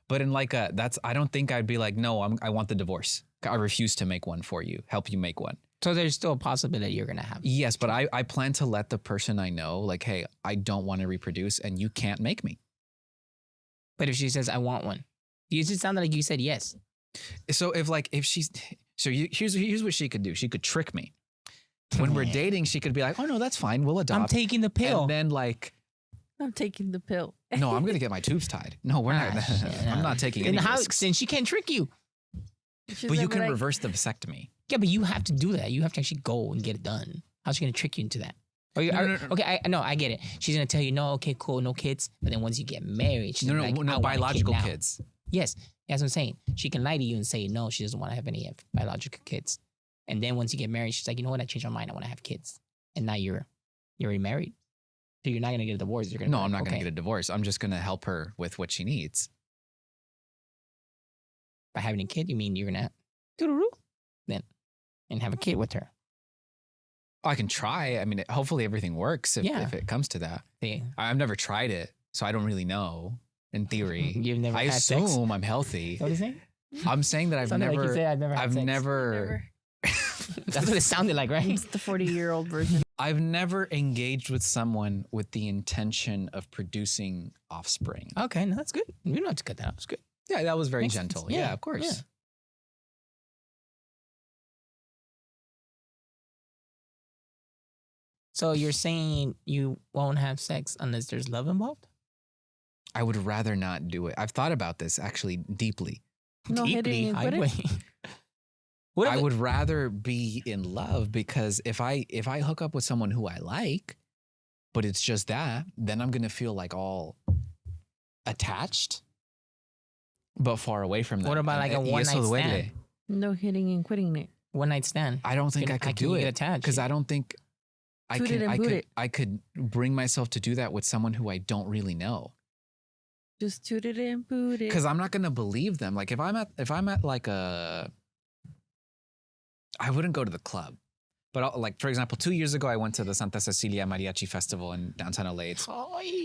But in like I don't think I'd be like, no, I want the divorce. I refuse to make one for you, help you make one. So there's still a possibility you're going to have. Yes, but I plan to let the person I know, like, hey, I don't want to reproduce and you can't make me. But if she says, I want one, you just sounded like you said yes. So here's what she could do. She could trick me. When we're dating, she could be like, oh no, that's fine. We'll adopt. I'm taking the pill. And then like, I'm taking the pill. no, I'm going to get my tubes tied. No, we're not. shit, I'm no. not taking And any how? risks. Then she can't trick you. She's But you gonna be can like, reverse the vasectomy. Yeah, but you have to do that. You have to actually go and get it done. How's she going to trick you into that? Or you, No. Okay, I get it. She's going to tell you, no, okay, cool, no kids. But then once you get married, she's gonna be like, I want a kid biological now. kids. Yes, that's what I'm saying. She can lie to you and say, no, she doesn't want to have any biological kids. And then once you get married, she's like, you know what? I changed my mind. I want to have kids. And now you're already married. So you're not going to get a divorce. You're gonna No, be I'm like, not going okay. to get a divorce. I'm just going to help her with what she needs. By having a kid, you mean you're going to then and have a kid with her. I can try. I mean, hopefully everything works Yeah. if it comes to that. They, I've never tried it, so I don't really know. In theory, You've never I had sex? assume I'm healthy. Is that what he's saying? I'm saying that I've Sounded like you never. said I've never had I've sex. never. That's what it sounded like, right? It's the 40-year-old version. I've never engaged with someone with the intention of producing offspring. Okay, no, that's good. You don't have to cut that out. It's good. Yeah, that was very Makes sense. gentle. Yeah, Yeah, of course. yeah. So you're saying you won't have sex unless there's love involved? I would rather not do it. I've thought about this actually deeply. No hitting and quitting? What if I would rather be in love because if I hook up with someone who I like, but it's just that, then I'm gonna feel like all attached, but far away from them. What about like a Y eso one-night duele. stand? No hitting and quitting it. one night stand? I don't think I How could can do you get it attached? because I don't think I Toot it can. and boot it. I could bring myself to do that with someone who I don't really know. Just toot it and boot it. Because I'm not gonna believe them. Like if I'm at like I wouldn't go to the club, but like for example, 2 years ago I went to the Santa Cecilia Mariachi Festival in downtown LA.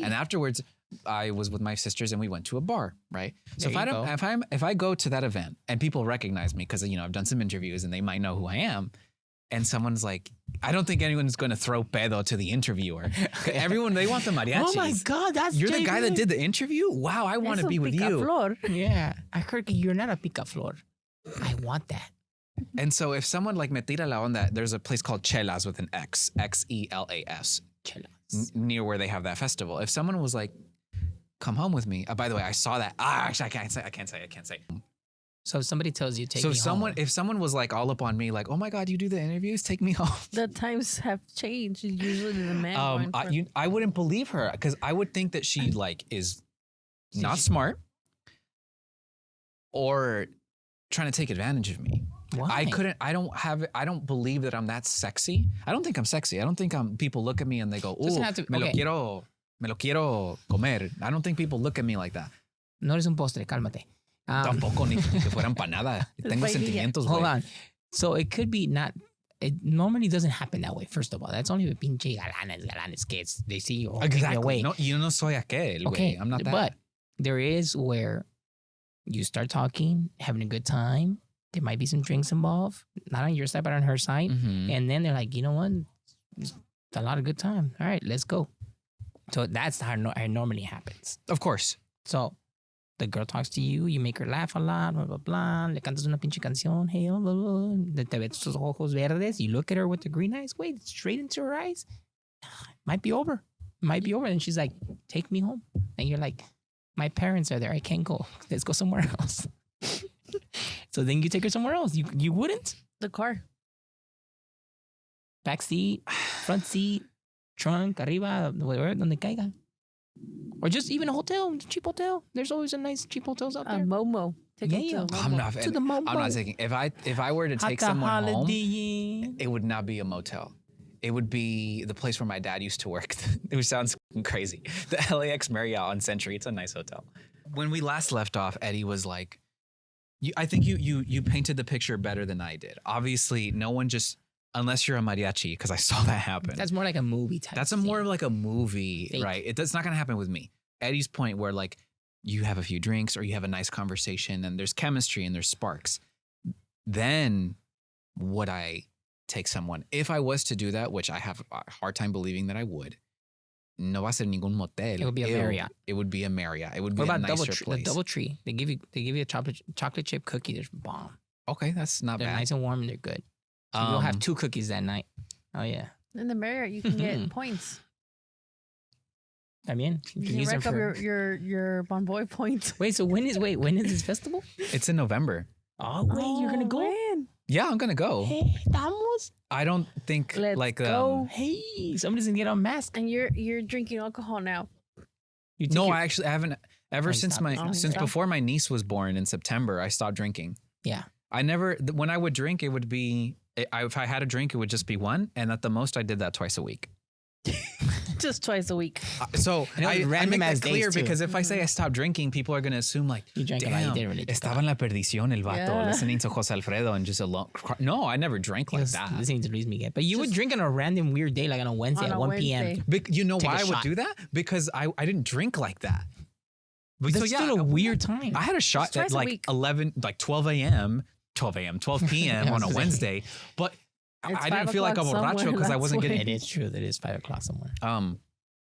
And afterwards, I was with my sisters and we went to a bar, right? So There if I go to that event and people recognize me because I've done some interviews and they might know who I am, and someone's like, I don't think anyone's going to throw pedo to the interviewer. Everyone, they want the mariachis. Oh my God, that's You're the guy JB. that did the interview? Wow, I want to be with you. Flor. Yeah, I heard you're not a picaflor. I want that. And so if someone like me tira la onda, there's a place called Chelas with an X, Xelas, near where they have that festival. If someone was like, come home with me. By the way, I saw that. Actually, I can't say. So if somebody tells you take So me home, if someone was like all up on me, like, oh my God, you do the interviews, take me home. The times have changed. Usually the man. I wouldn't believe her because I would think that she like is not smart or trying to take advantage of me. why? I don't believe that I'm that sexy. I don't think I'm sexy. I don't think people look at me and they go, Doesn't oh, have to- me okay. lo quiero comer. I don't think people look at me like that. No eres un postre, cálmate. Tampoco ni que fuera empanada. Tengo vainilla. sentimientos, Hold güey. on. So it could be not. It normally doesn't happen that way. First of all, that's only the pinche galanes kids. They see you, take me away. No, yo no soy aquel. Okay, Güey. I'm not that. but there is where you start talking, having a good time. There might be some drinks involved, not on your side, but on her side. Mhm. And then they're like, you know what? It's a lot of good time. All right, let's go. So that's how it normally happens. Of course. So the girl talks to you, you make her laugh a lot, blah, blah, blah. Le cantas una pinche canción, hey, blah, blah, blah. Te ves sus ojos verdes. You look at her with the green eyes, wait, straight into her eyes. Might be over. Might be over. And she's like, take me home. And you're like, my parents are there. I can't go. Let's go somewhere else. So then you take her somewhere else. You wouldn't? The car. Back seat, front seat, trunk, arriba, wherever, donde caiga. Or just even a hotel, cheap hotel. There's always a nice cheap hotels out A there. Momo. Take it to a I'm Momo. not. To the Momo. I'm not taking. If I were to take someone home, Holiday. it would not be a motel. It would be the place where my dad used to work. It sounds crazy. The LAX Marriott on Century. It's a nice hotel. When we last left off, Eddie was like, I think you painted the picture better than I did. Obviously, no one just, unless you're a mariachi, because I saw that happen. That's more like a movie type. That's more of like a movie, Fake. right? It's not going to happen with me. Eddie's point where like you have a few drinks or you have a nice conversation and there's chemistry and there's sparks. Then would I take someone? If I was to do that, which I have a hard time believing that I would, no va a ser ningún motel. It would be a Marriott. It would be a Marriott. It would be What a about nicer place. the DoubleTree? They give you a chocolate chip cookie. They're bomb. Okay, that's not They're bad. nice and warm and they're good. So you'll have 2 cookies that night. Oh yeah. In the Marriott, you can get points. I mean, you You can can use them rack up for. your Bon Boy points. Wait, so when is this festival? It's in November. Oh wait, you're gonna go? When? Yeah, I'm gonna go. Hey, estamos. I don't think Let's like go. Hey, somebody's gonna get unmasked. And you're drinking alcohol now. You take No, your- I actually haven't ever Oh, since stop. Oh, since stop. before my niece was born in September. I stopped drinking. Yeah. I never when I would drink, it would be if I had a drink, it would just be one, and at the most, I did that twice a week. Just twice a week. So And it was I random make as that clear days, too. because if I say I stopped drinking, people are gonna assume like, You drank a lot. You damn, didn't really drink a estaba lot. en la perdición el vato, Yeah. listening to Jose Alfredo and just alone. No, I never drank He like was that. listening to Luis Miguel, but you would Just- drink on a random weird day, like on a Wednesday On at a 1 p.m. Wednesday. You know Take a why I would shot. do that? Because I didn't drink like that. But That's still a weird time. I had a shot It's twice at a like week. 12 p.m. I on a was Wednesday, but It's I didn't 5 feel like a o'clock borracho somewhere, because I that's wasn't why. getting. It is true that it is 5 o'clock somewhere.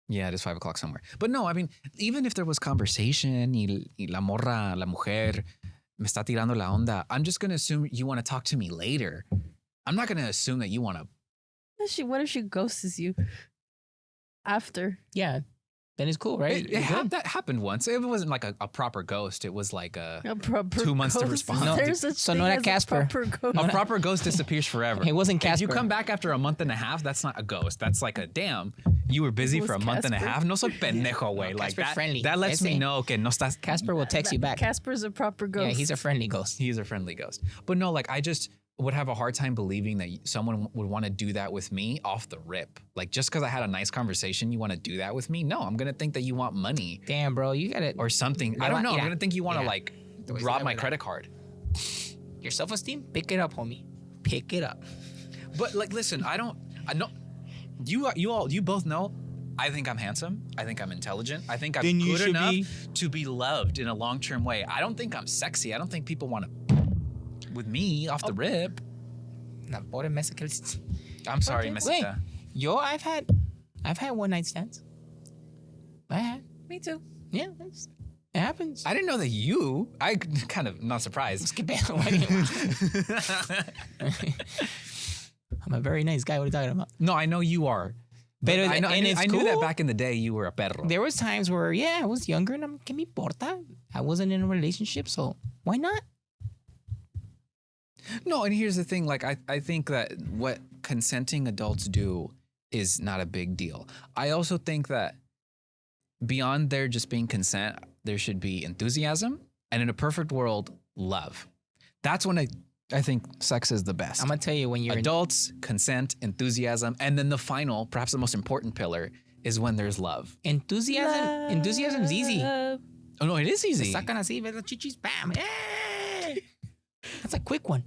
Yeah, it is 5 o'clock somewhere. But no, I mean, even if there was conversation y la morra, la mujer, me está tirando la onda, I'm just going to assume you want to talk to me later. I'm not going to assume that you want to. What if she ghosts you after? Yeah, then it's cool, right? That happened once. It wasn't like a proper ghost. It was like a proper 2 months to ghost? respond. No, There's such so thing not a as Casper. proper ghost. a proper ghost disappears forever. It wasn't If you Casper. come back after a month and a half, that's not a ghost. That's like a damn. You were busy It was for a month and a Casper. half. No soy pendejo, way. Like Casper's that. friendly. That lets me Ese. know que no estás. Casper will text you back. Casper's a proper ghost. Yeah, he's a friendly ghost. He's a friendly ghost. But no, like I just would have a hard time believing that someone would want to do that with me off the rip. Like just because I had a nice conversation, you want to do that with me? No, I'm gonna think that you want money Damn, bro, you got it. or something. I don't know. I'm Mira, gonna think you want to mira. like Te voy a rob decir my la verdad. credit card. Your self-esteem, pick it up, homie. Pick it up. But like, listen, I know. You both know. I think I'm handsome. I think I'm intelligent. I think I'm Then you good should enough be- to be loved in a long-term way. I don't think I'm sexy. I don't think people want to with me off the rip. Na pobre mesa que les- I'm sorry, Wait, Mesita. yo, I've had one night stands. I had. Me too. Yeah, it happens. I didn't know that you. I kind of not surprised. Que pedo, güey. I'm a very nice guy. What are you talking about? No, I know you are. Pero I, know, I, and knew, it's I knew that cool. back in the day you were a perro. There was times where, yeah, I was younger and ¿qué me importa? I wasn't in a relationship, so why not? No, and here's the thing. Like, I think that what consenting adults do is not a big deal. I also think that beyond there just being consent, there should be enthusiasm, and in a perfect world, love. That's when I think sex is the best. I'm gonna tell you when you're Adults, consent, enthusiasm, and then the final, perhaps the most important pillar, is when there's love. enthusiasm. Enthusiasm's easy. Oh no, it is Se easy. sacan así, ves los chichis, bam. Hey! That's a quick one.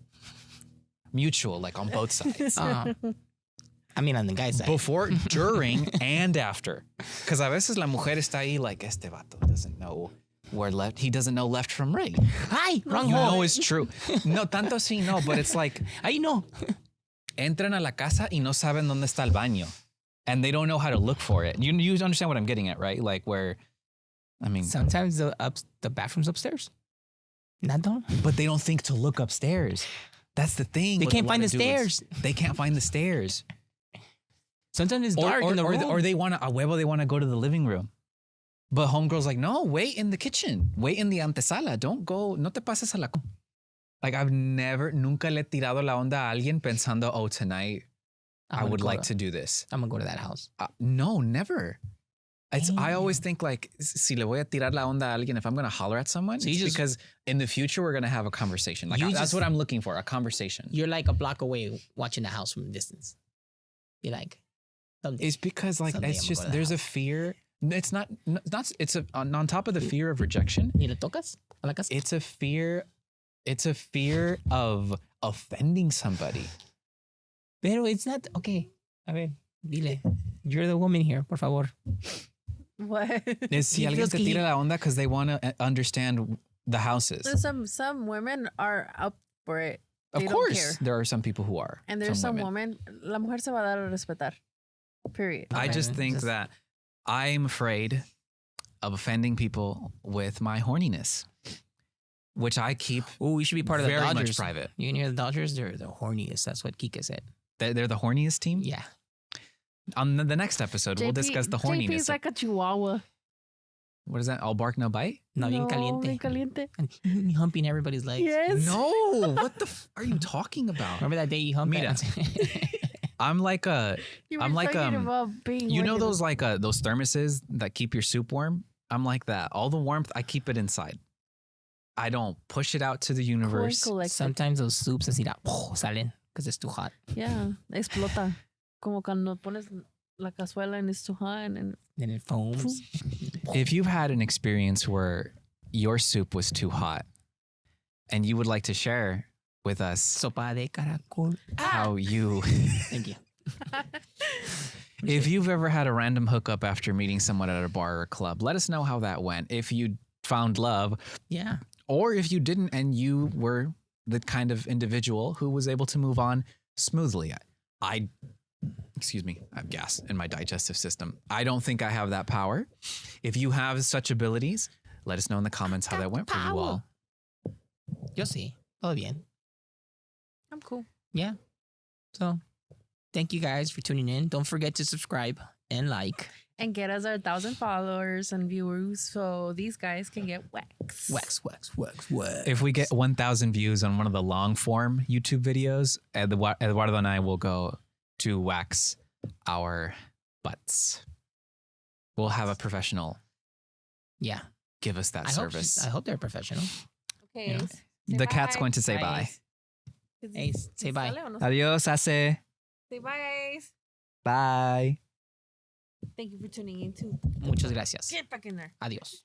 mutual, like on both sides. I mean, on the guy's side. Before, during, and after. Because a veces la mujer está ahí like, este vato doesn't know where left. He doesn't know left from right. Hi, wrong You hole. know it's true. No, tanto sí, no, but it's like, I know. entran a la casa y no saben dónde está el baño. And they don't know how to look for it. You understand what I'm getting at, right? Like where, I mean. Sometimes the bathroom's upstairs. Not done. But they don't think to look upstairs. That's the thing. They What can't find wanna the do is stairs. They can't find the stairs. Sometimes it's dark in the room. Or they want to, a huevo, they want to go to the living room. But homegirl's like, no, wait in the kitchen. Wait in the antesala. Don't go, no te pases a la... Like I've nunca le he tirado la onda a alguien pensando, oh, tonight I would like to do this. I'm going to go to that house. No, never. I always think like, si le voy a tirar la onda a alguien, if I'm going to holler at someone, So it's you just- because in the future we're going to have a conversation. Like You that's just- what I'm looking for, a conversation. You're like a block away watching the house from a distance. You're like, someday. It's because like Someday it's I'm gonna just go to the there's a house. fear. It's not it's on top of the fear of rejection. ¿Ni le tocas a la casa? It's a fear of offending somebody. Pero it's not, okay. A ver, dile. You're the woman here, por favor. What? It's si He alguien feels te que tira la onda because they want to understand the houses. Some women are up for it. Of They don't course, care. there are some people who are. And there's some women. women, la mujer se va a dar a respetar. Period. I Okay, just think just- that I'm afraid of offending people with my horniness, which I keep Oh, we should be part of the very Dodgers. much private. You can hear the Dodgers? They're the horniest. That's what Kika said. They're the horniest team. Yeah. On the next episode, we'll discuss the JP's horniness. like a chihuahua. What is that? All bark, no bite? No, bien Bien caliente. caliente. And humping everybody's legs. Yes. No, what the are you talking about? Remember that day you humped Mira. I'm like You I'm were like, talking about being you know like those like those thermoses that keep your soup warm? I'm like that. All the warmth, I keep it inside. I don't push it out to the universe. Sometimes those soups así salen because it's too hot. Yeah, explota. Como cuando pones la cazuela and it's too hot and Then it foams. If you've had an experience where your soup was too hot and you would like to share with us Sopa de caracol. how you Thank you. if you've ever had a random hookup after meeting someone at a bar or club, let us know how that went. If you found love, Yeah. or if you didn't and you were the kind of individual who was able to move on smoothly. Excuse me, I have gas in my digestive system. I don't think I have that power. If you have such abilities, let us know in the comments how that went for you all. Yo sí. Todo bien. I'm cool. Yeah. So, thank you guys for tuning in. Don't forget to subscribe and like. And get us our 1,000 followers and viewers so these guys can get wax. Wax. If we get 1,000 views on one of the long form YouTube videos, Eduardo and I will go to wax our butts. We'll have a professional Yeah. give us that I service. hope they're professional. Okay. Yeah. Say The cat's bye. going to say bye. Hey, say bye. Sale o no? Adios, Ase. Say bye, guys. Bye. Thank you for tuning in too. Muchas gracias. Get back in there. Adiós.